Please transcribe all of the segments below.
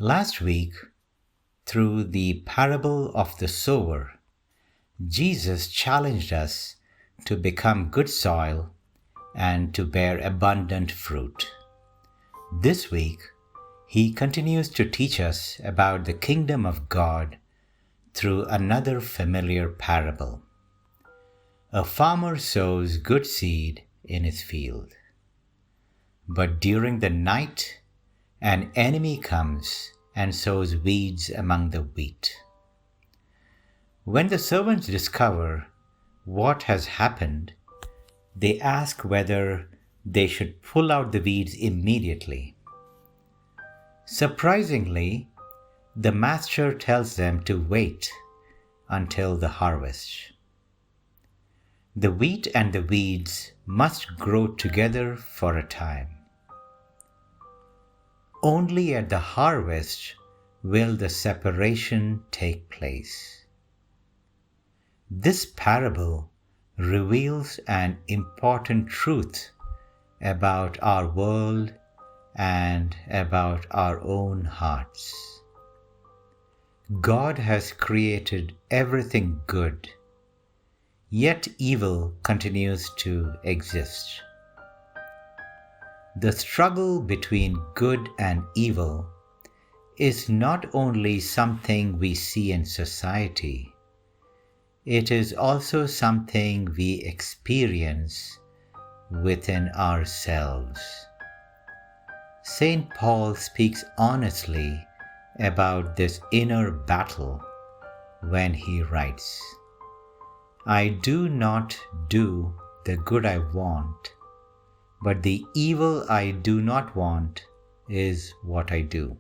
Last week, through the parable of the sower, Jesus challenged us to become good soil and to bear abundant fruit. This week, he continues to teach us about the kingdom of God through another familiar parable. A farmer sows good seed in his field. But during the night, an enemy comes and sows weeds among the wheat. When the servants discover what has happened, they ask whether they should pull out the weeds immediately. Surprisingly, the master tells them to wait until the harvest. The wheat and the weeds must grow together for a time. Only at the harvest will the separation take place. This parable reveals an important truth about our world and about our own hearts. God has created everything good, yet evil continues to exist. The struggle between good and evil is not only something we see in society, it is also something we experience within ourselves. St. Paul speaks honestly about this inner battle when he writes, "I do not do the good I want, but the evil I do not want is what I do."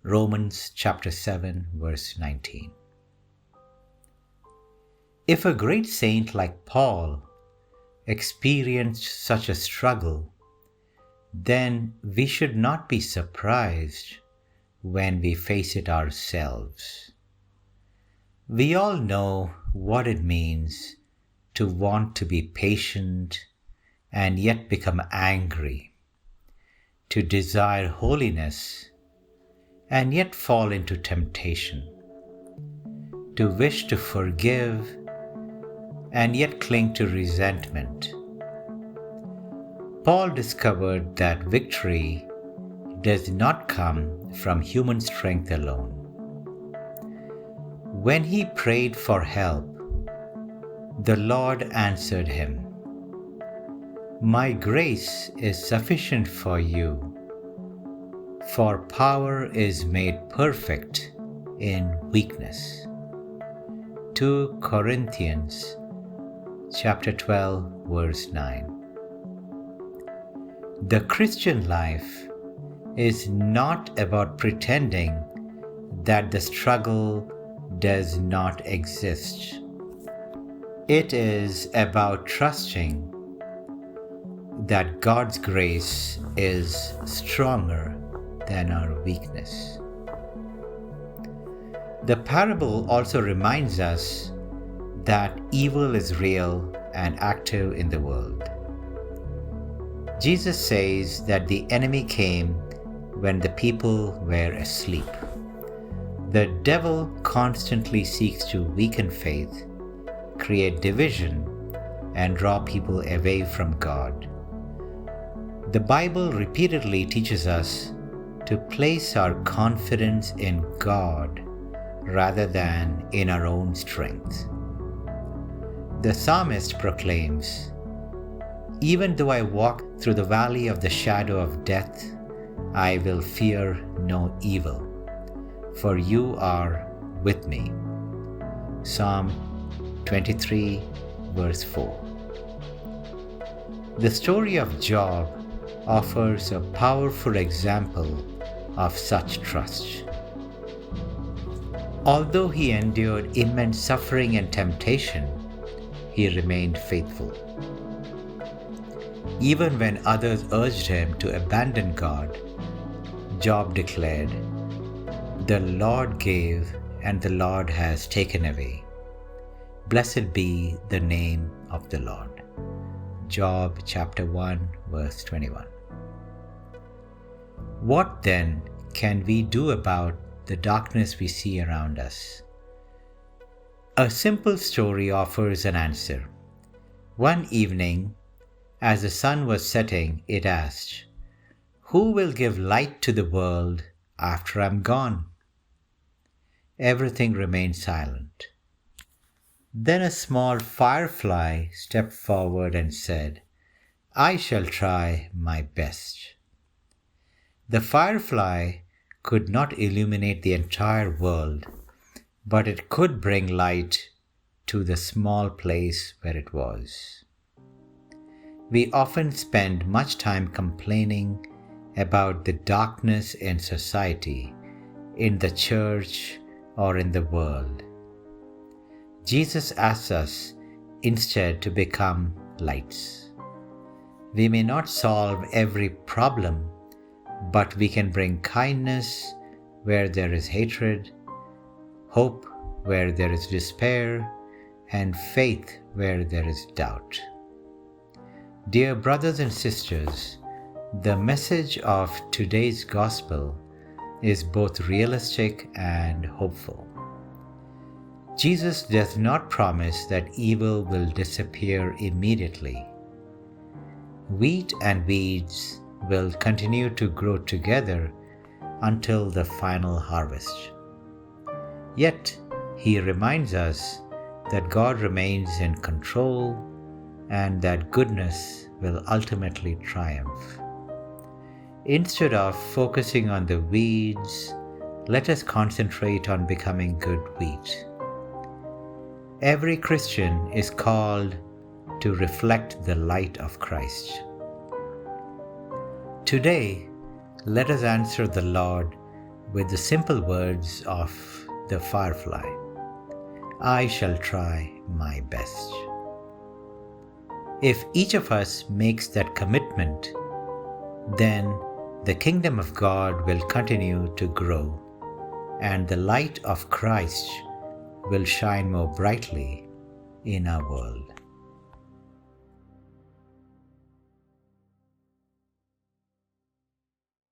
Romans chapter 7, verse 19. If a great saint like Paul experienced such a struggle, then we should not be surprised when we face it ourselves. We all know what it means to want to be patient and yet become angry, to desire holiness and yet fall into temptation, to wish to forgive and yet cling to resentment. Paul discovered that victory does not come from human strength alone. When he prayed for help, the Lord answered him, "My grace is sufficient for you, for power is made perfect in weakness." 2 Corinthians chapter 12, verse 9. The Christian life is not about pretending that the struggle does not exist. It is about trusting that God's grace is stronger than our weakness. The parable also reminds us that evil is real and active in the world. Jesus says that the enemy came when the people were asleep. The devil constantly seeks to weaken faith, create division, and draw people away from God. The Bible repeatedly teaches us to place our confidence in God rather than in our own strength. The psalmist proclaims, "Even though I walk through the valley of the shadow of death, I will fear no evil, for you are with me." Psalm 23, verse 4. The story of Job offers a powerful example of such trust. Although he endured immense suffering and temptation, he remained faithful. Even when others urged him to abandon God, Job declared, "The Lord gave and the Lord has taken away. Blessed be the name of the Lord." Job chapter 1, verse 21. What then can we do about the darkness we see around us? A simple story offers an answer. One evening, as the sun was setting, it asked, "Who will give light to the world after I'm gone?" Everything remained silent. Then a small firefly stepped forward and said, "I shall try my best." The firefly could not illuminate the entire world, but it could bring light to the small place where it was. We often spend much time complaining about the darkness in society, in the church, or in the world. Jesus asks us instead to become lights. We may not solve every problem, but we can bring kindness where there is hatred, hope where there is despair, and faith where there is doubt. Dear brothers and sisters, the message of today's gospel is both realistic and hopeful. Jesus does not promise that evil will disappear immediately. Wheat and weeds will continue to grow together until the final harvest. Yet, he reminds us that God remains in control and that goodness will ultimately triumph. Instead of focusing on the weeds, let us concentrate on becoming good wheat. Every Christian is called to reflect the light of Christ. Today, let us answer the Lord with the simple words of the firefly, "I shall try my best." If each of us makes that commitment, then the kingdom of God will continue to grow, and the light of Christ will shine more brightly in our world.